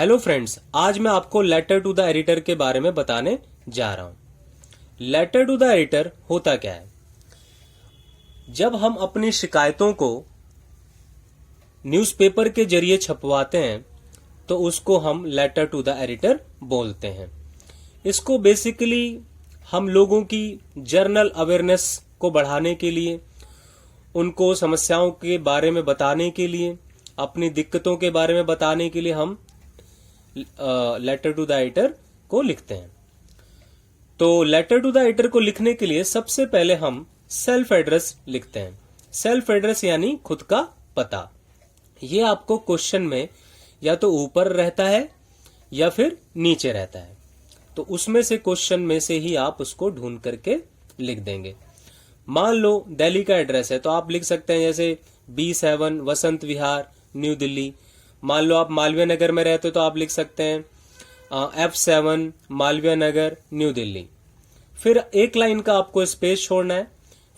Hello friends, आज मैं आपको लेटर टू द एडिटर के बारे में बताने जा रहा हूं। लेटर टू द एडिटर होता क्या है? जब हम अपनी शिकायतों को न्यूज़पेपर के जरिए छपवाते हैं तो उसको हम लेटर टू द एडिटर बोलते हैं। इसको बेसिकली हम लोगों की जर्नल अवेयरनेस को बढ़ाने के लिए, उनको समस्याओं के बारे में बताने के लिए, अपनी दिक्कतों के बारे में बताने के लिए हम लेटर टू द एडिटर को लिखते हैं। तो लेटर टू द एडिटर को लिखने के लिए सबसे पहले हम सेल्फ एड्रेस लिखते हैं। सेल्फ एड्रेस यानी खुद का पता। ये आपको क्वेश्चन में या तो ऊपर रहता है या फिर नीचे रहता है, तो उसमें से क्वेश्चन में से ही आप उसको ढूंढ करके लिख देंगे। मान लो दिल्ली का एड्रेस है तो आप लिख सकते हैं जैसे B7 वसंत विहार न्यू दिल्ली। मान लो आप मालवीय नगर में रहते हो तो आप लिख सकते हैं F7 मालवीय नगर न्यू दिल्ली। फिर एक लाइन का आपको स्पेस छोड़ना है,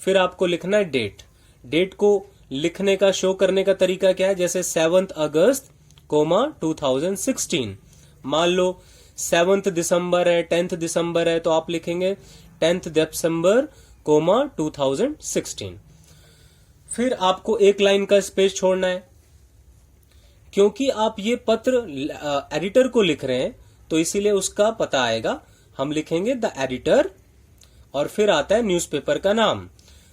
फिर आपको लिखना है डेट। डेट को लिखने का, शो करने का तरीका क्या है? जैसे 7 अगस्त 2016। मान लो 7 दिसंबर है, 10 दिसंबर है तो आप लिखेंगे 10 दिसंबर 2016। फिर आपको एक लाइन का स्पेस छोड़ना है, क्योंकि आप ये पत्र एडिटर को लिख रहे हैं तो इसीलिए उसका पता आएगा। हम लिखेंगे द एडिटर और फिर आता है न्यूज़पेपर का नाम,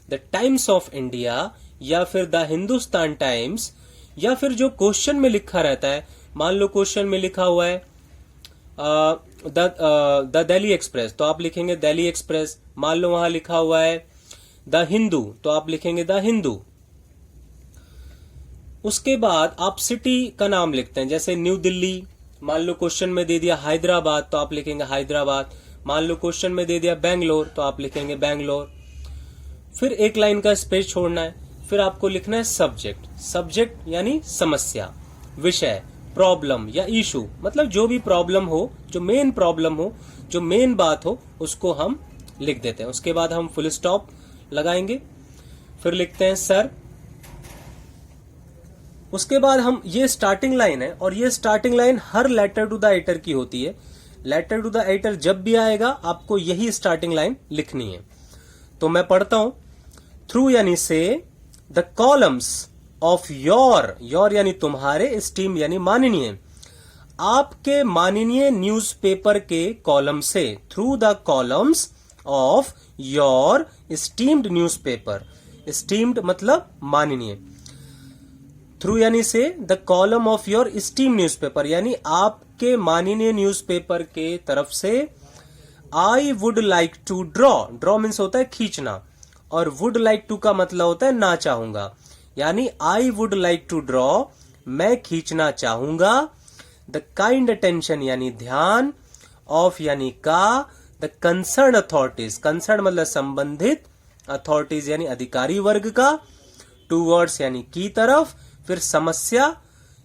द टाइम्स ऑफ इंडिया या फिर द हिंदुस्तान टाइम्स, या फिर जो क्वेश्चन में लिखा रहता है। मान लो क्वेश्चन में लिखा हुआ है द दिल्ली एक्सप्रेस तो आप लिखेंगे दिल्ली एक्सप्रेस। मान लो वहां लिखा हुआ है द हिंदू तो आप लिखेंगे द हिंदू। उसके बाद आप सिटी का नाम लिखते हैं, जैसे न्यू दिल्ली। मान लो क्वेश्चन में दे दिया हैदराबाद तो आप लिखेंगे हैदराबाद। मान लो क्वेश्चन में दे दिया बेंगलोर तो आप लिखेंगे बेंगलोर। फिर एक लाइन का स्पेस छोड़ना है, फिर आपको लिखना है सब्जेक्ट। सब्जेक्ट यानी समस्या, विषय, प्रॉब्लम या इशू, मतलब जो भी प्रॉब्लम हो, जो मेन प्रॉब्लम हो, जो मेन बात हो, उसको हम लिख देते हैं। उसके बाद हम फुल स्टॉप लगाएंगे, फिर लिखते हैं सर। उसके बाद हम, ये स्टार्टिंग लाइन है और ये स्टार्टिंग लाइन हर लेटर टू द एडिटर की होती है। लेटर टू द एडिटर जब भी आएगा आपको यही स्टार्टिंग लाइन लिखनी है। तो मैं पढ़ता हूं, थ्रू यानी से द कॉलम्स ऑफ योर यानी तुम्हारे, स्टीम यानी माननीय, आपके माननीय न्यूज़पेपर के कॉलम से, through the columns of your esteemed newspaper. Esteemed मतलब माननीय, थ्रू यानी से the column of your esteem newspaper यानी आपके माननीय न्यूज़पेपर के तरफ से। I would like to draw means होता है खींचना, और वुड लाइक टू का मतलब होता है ना चाहूंगा, यानी I would like to draw, मैं खींचना चाहूंगा। द काइंड अटेंशन यानी ध्यान, ऑफ यानी का, द कंसर्न अथॉरिटीज, कंसर्न मतलब संबंधित, अथॉरिटीज यानी अधिकारी वर्ग का, टूवर्ड्स यानी की तरफ, फिर समस्या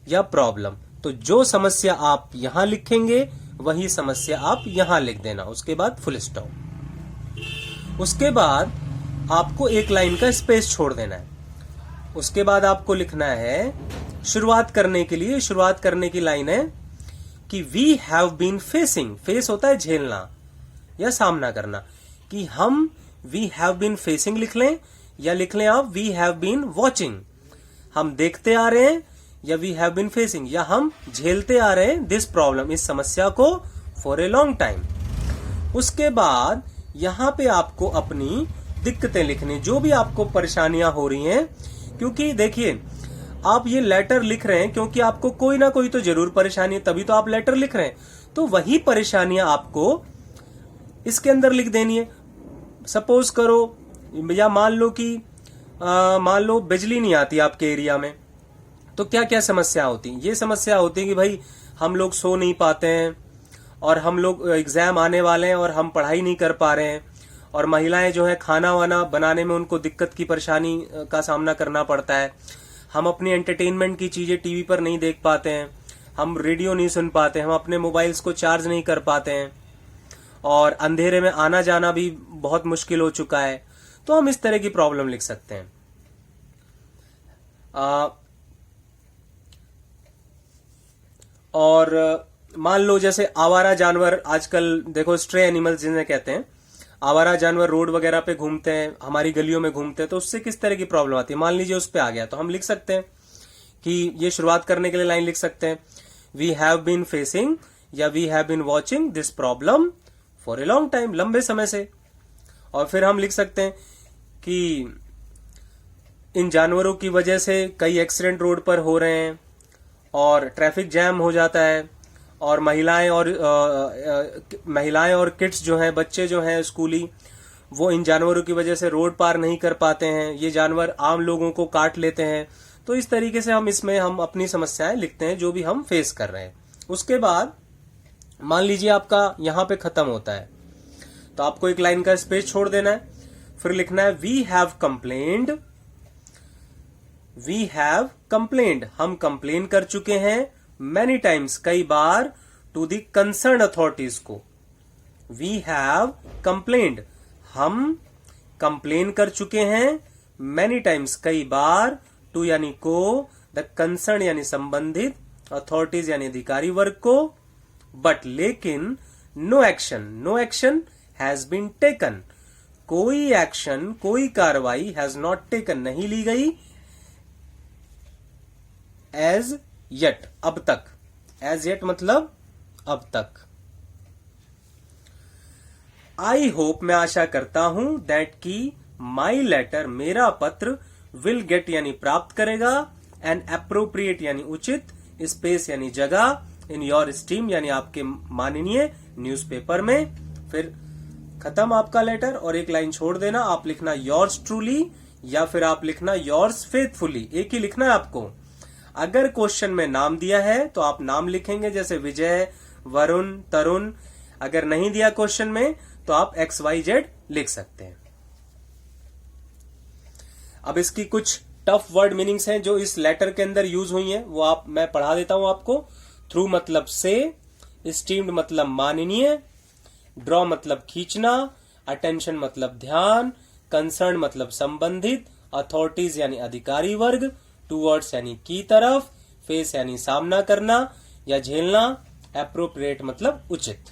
या प्रॉब्लम। तो जो समस्या आप यहां लिखेंगे वही समस्या आप यहां लिख देना। उसके बाद फुल स्टॉप। उसके बाद आपको एक लाइन का स्पेस छोड़ देना है। उसके बाद आपको लिखना है, शुरुआत करने के लिए, शुरुआत करने की लाइन है कि we have been facing, face होता है झेलना या सामना करना, कि हम वी हैव बीन फेसिंग लिख लें या लिख लें आप वी हैव बीन वॉचिंग, हम देखते आ रहे हैं, या वी हैव बीन फेसिंग या हम झेलते आ रहे हैं दिस प्रॉब्लम, इस समस्या को, फॉर ए लॉन्ग टाइम। उसके बाद यहां पे आपको अपनी दिक्कतें लिखनी, जो भी आपको परेशानियां हो रही हैं, क्योंकि देखिए आप ये लेटर लिख रहे हैं क्योंकि आपको कोई ना कोई तो जरूर परेशानी है, तभी तो आप लेटर लिख रहे हैं। तो वही परेशानियां आपको इसके अंदर लिख देनी है। सपोज करो, या मान लो कि मान लो बिजली नहीं आती आपके एरिया में, तो क्या क्या समस्या होती है? ये समस्या होती है कि भाई हम लोग सो नहीं पाते हैं, और हम लोग एग्जाम आने वाले हैं और हम पढ़ाई नहीं कर पा रहे हैं, और महिलाएं जो है खाना वाना बनाने में उनको दिक्कत की परेशानी का सामना करना पड़ता है। हम अपनी एंटरटेनमेंट की चीजें टीवी पर नहीं देख पाते हैं, हम रेडियो नहीं सुन पाते, हम अपने मोबाइल्स को चार्ज नहीं कर पाते हैं, और अंधेरे में आना जाना भी बहुत मुश्किल हो चुका है। तो हम इस तरह की प्रॉब्लम लिख सकते हैं। और मान लो जैसे आवारा जानवर, आजकल देखो स्ट्रे एनिमल्स जिन्हें कहते हैं, आवारा जानवर रोड वगैरह पे घूमते हैं, हमारी गलियों में घूमते हैं, तो उससे किस तरह की प्रॉब्लम आती है। मान लीजिए उस पे आ गया, तो हम लिख सकते हैं कि ये शुरुआत करने के लिए लाइन लिख सकते हैं, वी हैव बीन फेसिंग या we have been watching this problem for a long time, लंबे समय से। और फिर हम लिख सकते हैं कि इन जानवरों की वजह से कई एक्सीडेंट रोड पर हो रहे हैं और ट्रैफिक जैम हो जाता है, और महिलाएं और किड्स जो हैं, बच्चे जो हैं स्कूली, वो इन जानवरों की वजह से रोड पार नहीं कर पाते हैं, ये जानवर आम लोगों को काट लेते हैं। तो इस तरीके से हम इसमें हम अपनी समस्याएं लिखते हैं जो भी हम फेस कर रहे हैं। उसके बाद मान लीजिए आपका यहां पे खत्म होता है, तो आपको एक लाइन का स्पेस छोड़ देना है, फिर लिखना है we have complained, we have complained, हम कंप्लेन कर चुके हैं, मैनी टाइम्स, कई बार, टू दी कंसर्न अथॉरिटीज को। वी हैव कंप्लेन्ड, हम कंप्लेन कर चुके हैं, मैनी टाइम्स, कई बार, टू यानी को, द कंसर्न यानी संबंधित, अथॉरिटीज यानी अधिकारी वर्ग को, बट लेकिन, no action, no action has been taken, कोई एक्शन, कोई कार्रवाई, हैज नॉट टेकन, नहीं ली गई, एज येट, अब तक, एज येट मतलब अब तक। आई होप, मैं आशा करता हूं, दैट की माई लेटर, मेरा पत्र, विल गेट यानी प्राप्त करेगा, एन एप्रोप्रिएट यानी उचित, स्पेस यानी जगह, इन योर स्टीम यानी आपके माननीय न्यूज़पेपर में। फिर खत्म आपका लेटर, और एक लाइन छोड़ देना, आप लिखना योर्स ट्रूली या फिर आप लिखना योर्स फेथफुली, एक ही लिखना है आपको। अगर क्वेश्चन में नाम दिया है तो आप नाम लिखेंगे, जैसे विजय, वरुण, तरुण। अगर नहीं दिया क्वेश्चन में तो आप XYZ लिख सकते हैं। अब इसकी कुछ टफ वर्ड मीनिंग्स हैं जो इस लेटर के अंदर यूज हुई हैं, वो मैं पढ़ा देता हूं आपको। थ्रू मतलब से, स्टीम्ड मतलब माननीय, ड्रॉ मतलब खींचना, अटेंशन मतलब ध्यान, कंसर्न मतलब संबंधित, अथॉरिटीज यानी अधिकारी वर्ग, टूवर्ड्स यानी की तरफ, फेस यानी सामना करना या झेलना, एप्रोप्रिएट मतलब उचित।